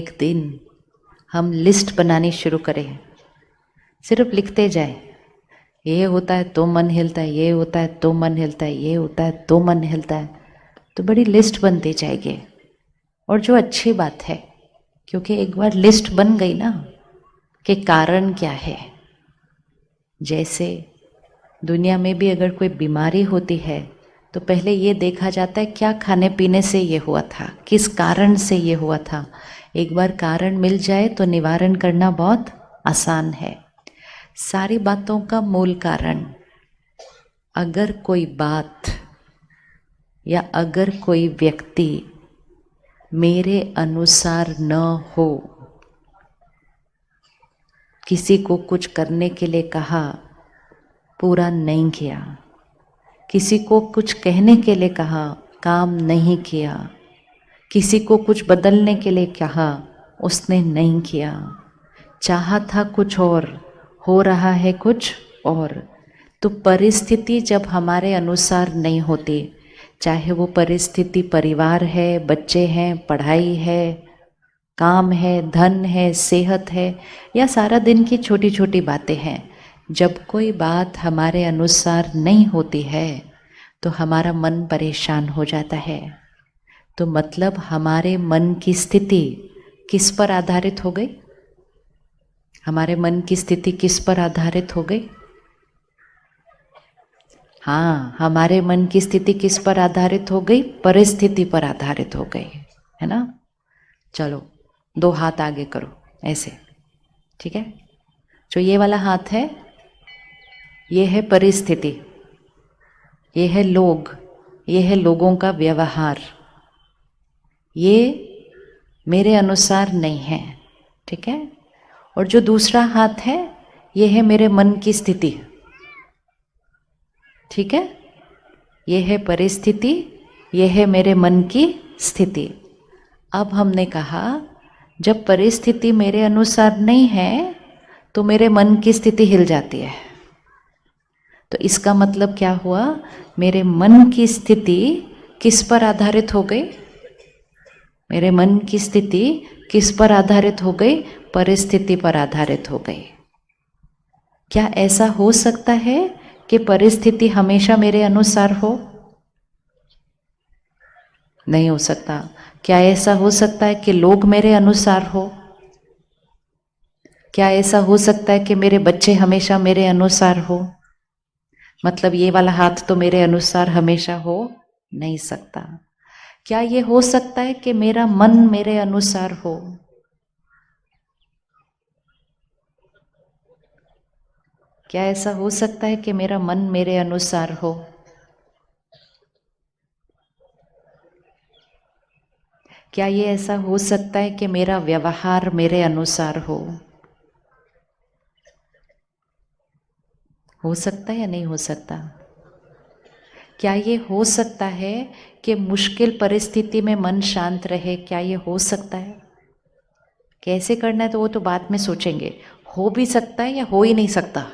एक दिन हम लिस्ट बनानी शुरू करें, सिर्फ लिखते जाए, ये होता है तो मन हिलता है, ये होता है तो मन हिलता है, ये होता है तो मन हिलता है, तो बड़ी लिस्ट बनती जाएगी। और जो अच्छी बात है, क्योंकि एक बार लिस्ट बन गई ना कि कारण क्या है। जैसे दुनिया में भी अगर कोई बीमारी होती है तो पहले ये देखा जाता है क्या खाने पीने से ये हुआ था, किस कारण से ये हुआ था। एक बार कारण मिल जाए तो निवारण करना बहुत आसान है। सारी बातों का मूल कारण, अगर कोई बात या अगर कोई व्यक्ति मेरे अनुसार न हो, किसी को कुछ करने के लिए कहा, पूरा नहीं किया, किसी को कुछ कहने के लिए कहा, काम नहीं किया, किसी को कुछ बदलने के लिए कहा, उसने नहीं किया, चाहा था कुछ और, हो रहा है कुछ और। तो परिस्थिति जब हमारे अनुसार नहीं होती, चाहे वो परिस्थिति परिवार है, बच्चे हैं, पढ़ाई है, काम है, धन है, सेहत है, या सारा दिन की छोटी छोटी बातें हैं, जब कोई बात हमारे अनुसार नहीं होती है तो हमारा मन परेशान हो जाता है। तो मतलब हमारे मन की स्थिति किस पर आधारित हो गई? हमारे मन की स्थिति किस पर आधारित हो गई? हाँ, हमारे मन की स्थिति किस पर आधारित हो गई? परिस्थिति पर आधारित हो गई, है ना। चलो, 2 हाथ आगे करो ऐसे, ठीक है। जो ये वाला हाथ है, ये है परिस्थिति, ये है लोग, ये है लोगों का व्यवहार, ये मेरे अनुसार नहीं है, ठीक है। और जो दूसरा हाथ है, ये है मेरे मन की स्थिति, ठीक है। ये है परिस्थिति, ये है मेरे मन की स्थिति। अब हमने कहा जब परिस्थिति मेरे अनुसार नहीं है तो मेरे मन की स्थिति हिल जाती है। तो इसका मतलब क्या हुआ? मेरे मन की स्थिति किस पर आधारित हो गई? मेरे मन की स्थिति किस पर आधारित हो गई? परिस्थिति पर आधारित हो गई। क्या ऐसा हो सकता है कि परिस्थिति हमेशा मेरे अनुसार हो? नहीं हो सकता। क्या ऐसा हो सकता है कि लोग मेरे अनुसार हो? क्या ऐसा हो सकता है कि मेरे बच्चे हमेशा मेरे अनुसार हो? मतलब ये वाला हाथ तो मेरे अनुसार हमेशा हो नहीं सकता। क्या ये हो सकता है कि मेरा मन मेरे अनुसार हो? क्या ऐसा हो सकता है कि मेरा मन मेरे अनुसार हो? क्या ये ऐसा हो सकता है कि मेरा व्यवहार मेरे अनुसार हो? हो सकता है या नहीं हो सकता? क्या ये हो सकता है कि मुश्किल परिस्थिति में मन शांत रहे? क्या ये हो सकता है? कैसे करना है तो वो तो बाद में सोचेंगे। हो भी सकता है या हो ही नहीं सकता?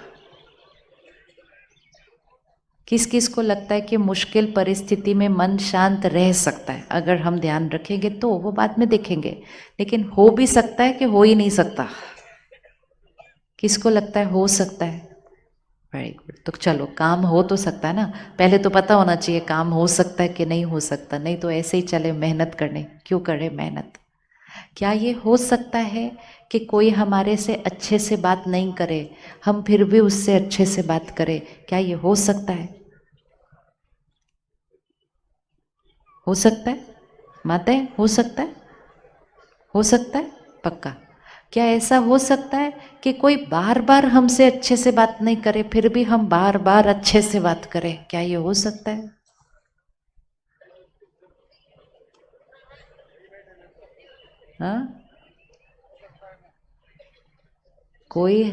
किस किस को लगता है कि मुश्किल परिस्थिति में मन शांत रह सकता है? अगर हम ध्यान रखेंगे तो, वो बाद में देखेंगे। लेकिन हो भी सकता है कि हो ही नहीं सकता? किसको लगता है हो सकता है? Very good. तो चलो, काम हो तो सकता है ना। पहले तो पता होना चाहिए काम हो सकता है कि नहीं हो सकता, नहीं तो ऐसे ही चले मेहनत करने, क्यों करे मेहनत। क्या ये हो सकता है कि कोई हमारे से अच्छे से बात नहीं करे, हम फिर भी उससे अच्छे से बात करें? क्या ये हो सकता है? हो सकता है? माते हो सकता है? हो सकता है पक्का। क्या ऐसा हो सकता है कि कोई बार बार हमसे अच्छे से बात नहीं करे, फिर भी हम बार बार अच्छे से बात करें? क्या ये हो सकता है? हाँ, कोई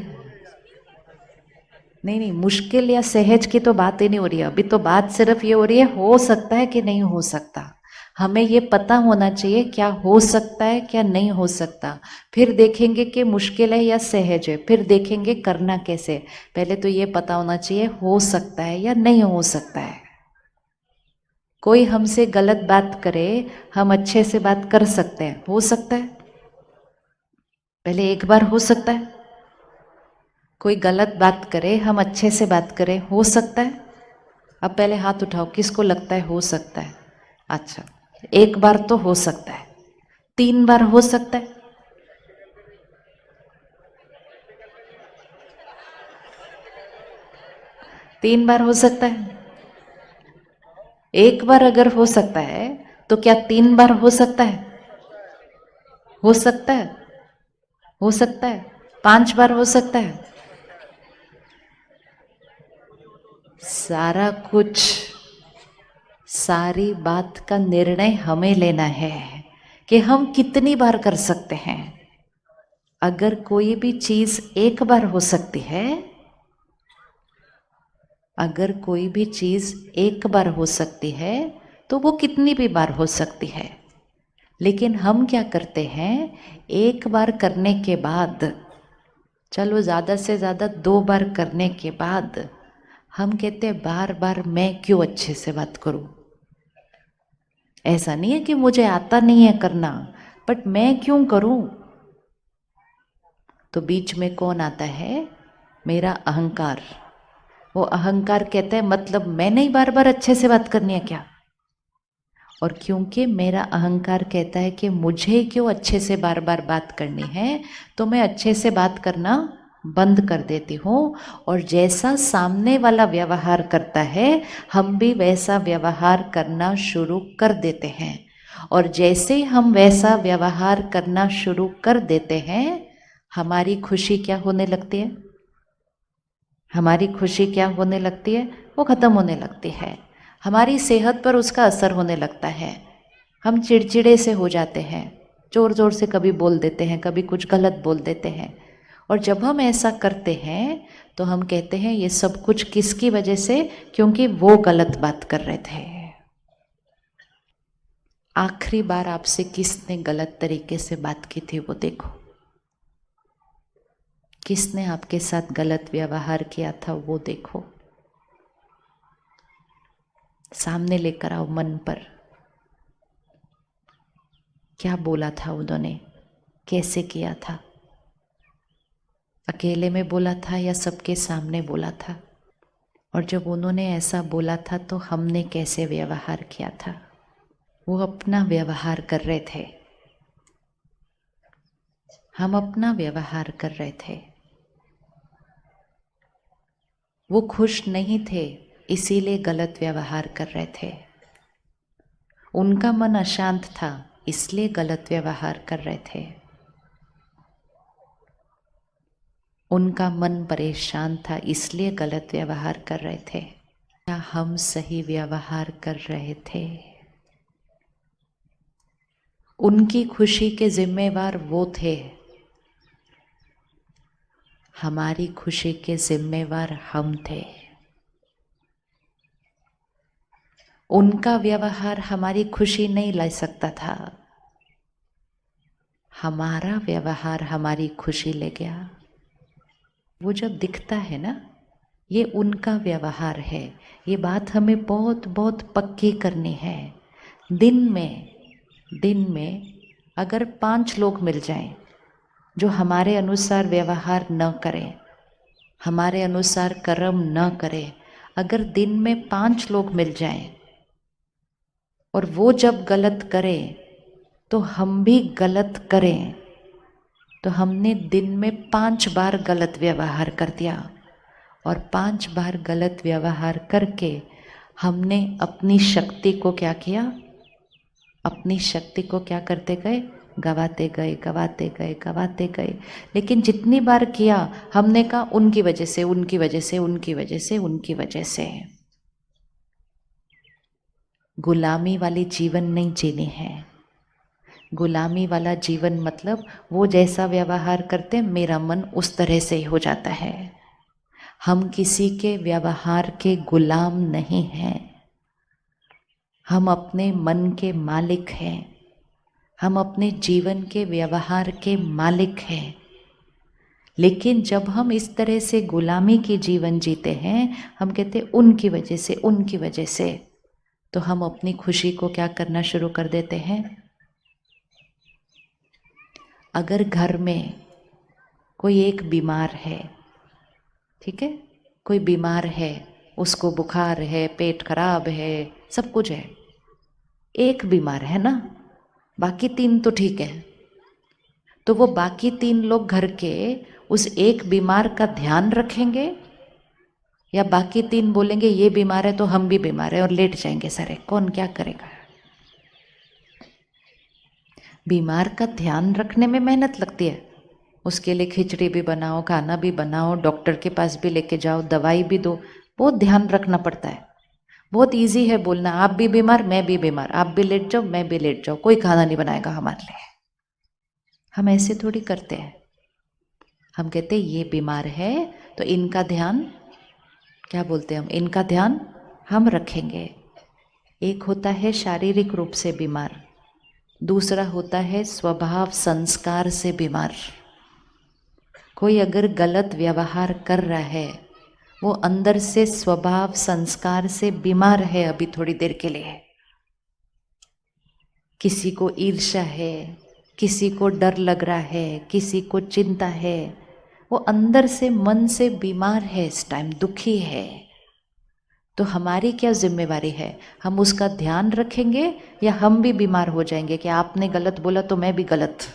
नहीं नहीं, मुश्किल या सहज की तो बात ही नहीं हो रही है। अभी तो बात सिर्फ ये हो रही है हो सकता है कि नहीं हो सकता। हमें ये पता होना चाहिए क्या हो सकता है क्या नहीं हो सकता। फिर देखेंगे कि मुश्किल है या सहज है, फिर देखेंगे करना कैसे। पहले तो ये पता होना चाहिए हो सकता है या नहीं हो सकता है। कोई हमसे गलत बात करे, हम अच्छे से बात कर सकते हैं, हो सकता है? पहले एक बार हो सकता है, कोई गलत बात करे, हम अच्छे से बात करें, हो सकता है? अब पहले हाथ उठाओ, किसको लगता है हो सकता है? अच्छा, एक बार तो हो सकता है, 3 बार हो सकता है? तीन बार हो सकता है? एक बार अगर हो सकता है तो क्या 3 बार हो सकता है? हो सकता है? हो सकता है? 5 बार हो सकता है? सारा कुछ, सारी बात का निर्णय हमें लेना है कि हम कितनी बार कर सकते हैं। अगर कोई भी चीज एक बार हो सकती है, अगर कोई भी चीज एक बार हो सकती है तो वो कितनी भी बार हो सकती है। लेकिन हम क्या करते हैं, एक बार करने के बाद, चलो ज़्यादा से ज़्यादा 2 बार करने के बाद हम कहते हैं बार बार मैं क्यों अच्छे से बात करूं। ऐसा नहीं है कि मुझे आता नहीं है करना, बट मैं क्यों करूं। तो बीच में कौन आता है? मेरा अहंकार। वो अहंकार कहता है मतलब मैंने ही बार बार अच्छे से बात करनी है क्या। और क्योंकि मेरा अहंकार कहता है कि मुझे क्यों अच्छे से बार बार बात करनी है, तो मैं अच्छे से बात करना बंद कर देती हूँ। और जैसा सामने वाला व्यवहार करता है, हम भी वैसा व्यवहार करना शुरू कर देते हैं। और जैसे हम वैसा व्यवहार करना शुरू कर देते हैं, हमारी खुशी क्या होने लगती है? हमारी खुशी क्या होने लगती है? वो ख़त्म होने लगती है। हमारी सेहत पर उसका असर होने लगता है। हम चिड़चिड़े से हो जाते हैं, ज़ोर ज़ोर से कभी बोल देते हैं, कभी कुछ गलत बोल देते हैं। और जब हम ऐसा करते हैं तो हम कहते हैं ये सब कुछ किसकी वजह से? क्योंकि वो गलत बात कर रहे थे। आखिरी बार आपसे किसने गलत तरीके से बात की थी वो देखो। किसने आपके साथ गलत व्यवहार किया था वो देखो। सामने लेकर आओ मन पर। क्या बोला था उन्होंने, कैसे किया था? अकेले में बोला था या सबके सामने बोला था? और जब उन्होंने ऐसा बोला था तो हमने कैसे व्यवहार किया था? वो अपना व्यवहार कर रहे थे, हम अपना व्यवहार कर रहे थे। वो खुश नहीं थे इसीलिए गलत व्यवहार कर रहे थे। उनका मन अशांत था इसलिए गलत व्यवहार कर रहे थे। उनका मन परेशान था इसलिए गलत व्यवहार कर रहे थे। क्या हम सही व्यवहार कर रहे थे? उनकी खुशी के जिम्मेवार वो थे, हमारी खुशी के जिम्मेवार हम थे। उनका व्यवहार हमारी खुशी नहीं ला सकता था, हमारा व्यवहार हमारी खुशी ले गया। वो जब दिखता है ना, ये उनका व्यवहार है। ये बात हमें बहुत बहुत पक्की करनी है। दिन में अगर 5 लोग मिल जाएं जो हमारे अनुसार व्यवहार न करें, हमारे अनुसार कर्म न करें, अगर दिन में 5 लोग मिल जाएं और वो जब गलत करें तो हम भी गलत करें, तो हमने दिन में 5 बार गलत व्यवहार कर दिया। और 5 बार गलत व्यवहार करके हमने अपनी शक्ति को क्या किया? अपनी शक्ति को क्या करते गए? गवाते गए, गवाते गए, गवाते गए। लेकिन जितनी बार किया हमने कहा उनकी वजह से, उनकी वजह से, उनकी वजह से, उनकी वजह से। गुलामी वाली जीवन नहीं जीनी है। गुलामी वाला जीवन मतलब वो जैसा व्यवहार करते मेरा मन उस तरह से ही हो जाता है। हम किसी के व्यवहार के गुलाम नहीं हैं, हम अपने मन के मालिक हैं, हम अपने जीवन के व्यवहार के मालिक हैं। लेकिन जब हम इस तरह से गुलामी की जीवन जीते हैं, हम कहते उनकी वजह से, उनकी वजह से, तो हम अपनी खुशी को क्या करना शुरू कर देते हैं। अगर घर में कोई एक बीमार है, ठीक है, कोई बीमार है, उसको बुखार है, पेट खराब है, सब कुछ है, एक बीमार है ना, बाकी 3 तो ठीक है। तो वो बाकी 3 लोग घर के उस एक बीमार का ध्यान रखेंगे या बाकी 3 बोलेंगे ये बीमार है तो हम भी बीमार है और लेट जाएंगे सारे, कौन क्या करेगा? बीमार का ध्यान रखने में मेहनत लगती है, उसके लिए खिचड़ी भी बनाओ, खाना भी बनाओ, डॉक्टर के पास भी लेके जाओ, दवाई भी दो, बहुत ध्यान रखना पड़ता है। बहुत इजी है बोलना आप भी बीमार मैं भी बीमार, आप भी लेट जाओ मैं भी लेट जाओ, कोई खाना नहीं बनाएगा हमारे लिए। हम ऐसे थोड़ी करते हैं, हम कहते हैं ये बीमार है तो इनका ध्यान, क्या बोलते हैं हम, इनका ध्यान हम रखेंगे। एक होता है शारीरिक रूप से बीमार, दूसरा होता है स्वभाव संस्कार से बीमार। कोई अगर गलत व्यवहार कर रहा है वो अंदर से स्वभाव संस्कार से बीमार है अभी थोड़ी देर के लिए। किसी को ईर्ष्या है, किसी को डर लग रहा है, किसी को चिंता है, वो अंदर से मन से बीमार है, इस टाइम दुखी है। तो हमारी क्या जिम्मेवारी है, हम उसका ध्यान रखेंगे या हम भी बीमार हो जाएंगे कि आपने गलत बोला तो मैं भी गलत,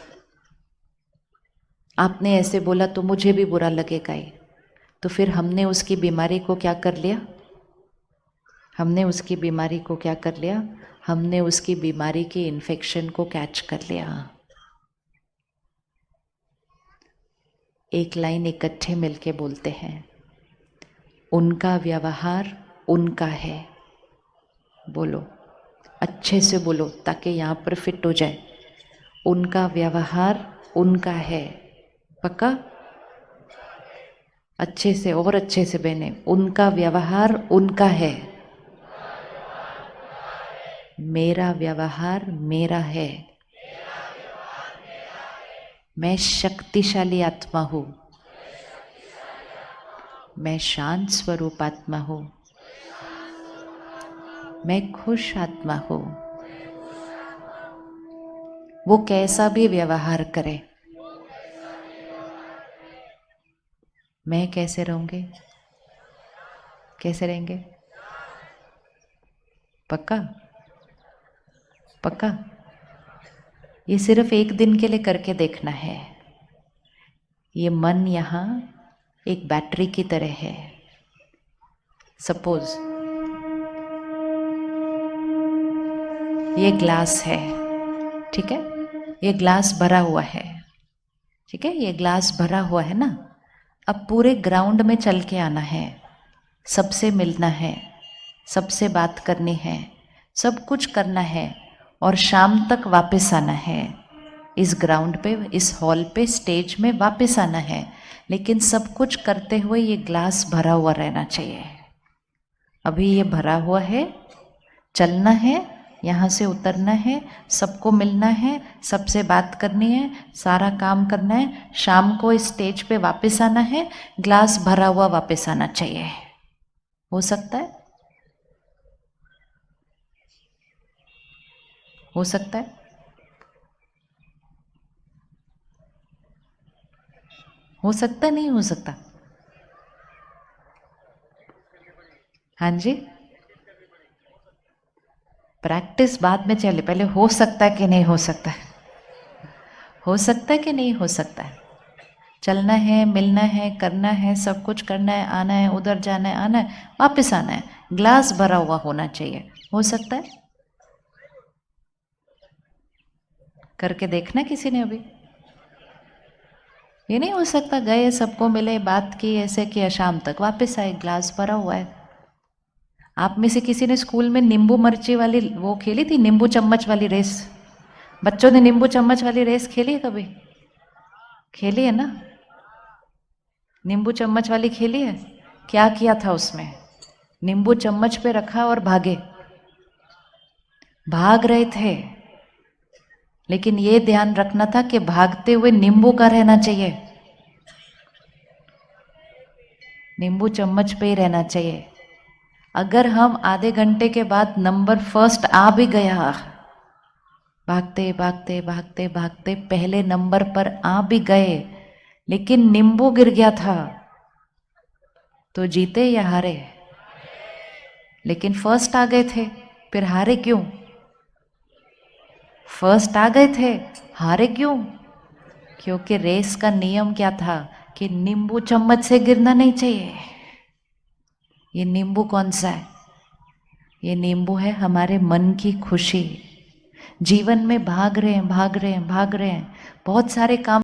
आपने ऐसे बोला तो मुझे भी बुरा लगेगा ही। तो फिर हमने उसकी बीमारी को क्या कर लिया, हमने उसकी बीमारी को क्या कर लिया, हमने उसकी बीमारी के इन्फेक्शन को कैच कर लिया। एक लाइन इकट्ठे मिलके बोलते हैं, उनका व्यवहार उनका है। बोलो, अच्छे से बोलो ताकि यहाँ पर फिट हो जाए। उनका व्यवहार उनका है, पक्का? अच्छे से और अच्छे से बहने, उनका व्यवहार उनका है, मेरा व्यवहार मेरा है। मैं शक्तिशाली आत्मा हूँ, मैं शांत स्वरूप आत्मा हूँ, मैं खुश आत्मा हूँ। वो कैसा भी व्यवहार करे, मैं कैसे रहूंगे, कैसे रहेंगे? पक्का? पक्का? ये सिर्फ एक दिन के लिए करके देखना है। ये मन यहाँ एक बैटरी की तरह है। सपोज ये ग्लास है, ठीक है, ये ग्लास भरा हुआ है, ठीक है, ये ग्लास भरा हुआ है ना। अब पूरे ग्राउंड में चल के आना है, सबसे मिलना है, सबसे बात करनी है, सब कुछ करना है और शाम तक वापस आना है। इस ग्राउंड पे, इस हॉल पे, स्टेज में वापस आना है। लेकिन सब कुछ करते हुए ये ग्लास भरा हुआ रहना चाहिए। अभी ये भरा हुआ है, चलना है, यहाँ से उतरना है, सबको मिलना है, सबसे बात करनी है, सारा काम करना है, शाम को इस स्टेज पे वापस आना है, ग्लास भरा हुआ वापस आना चाहिए। हो सकता है? हो सकता है? हो सकता है, नहीं हो सकता? हाँ जी, प्रैक्टिस बाद में चले, पहले हो सकता है कि नहीं हो सकता है, हो सकता है कि नहीं हो सकता है। चलना है, मिलना है, करना है, सब कुछ करना है, आना है, उधर जाना है, आना है, वापस आना है, ग्लास भरा हुआ होना चाहिए। हो सकता है? करके देखना किसी ने अभी? ये नहीं हो सकता, गए सबको मिले, बात की, ऐसे किया, शाम तक वापस आए, ग्लास भरा हुआ है। आप में से किसी ने स्कूल में नींबू मिर्ची वाली वो खेली थी, नींबू चम्मच वाली रेस? बच्चों ने नींबू चम्मच वाली रेस खेली है कभी? खेली है ना? नींबू चम्मच वाली खेली है? क्या किया था उसमें? नींबू चम्मच पे रखा और भागे, भाग रहे थे, लेकिन ये ध्यान रखना था कि भागते हुए नींबू का रहना चाहिए, नींबू चम्मच पे ही रहना चाहिए। अगर हम आधे घंटे के बाद नंबर फर्स्ट आ भी गया, भागते भागते भागते भागते पहले नंबर पर आ भी गए, लेकिन नींबू गिर गया था तो जीते या हारे? लेकिन फर्स्ट आ गए थे, फिर हारे क्यों? फर्स्ट आ गए थे, हारे क्यों? क्योंकि रेस का नियम क्या था कि नींबू चम्मच से गिरना नहीं चाहिए। ये नींबू कौन सा है? ये नींबू है हमारे मन की खुशी। जीवन में भाग रहे हैं, भाग रहे हैं, भाग रहे हैं, बहुत सारे काम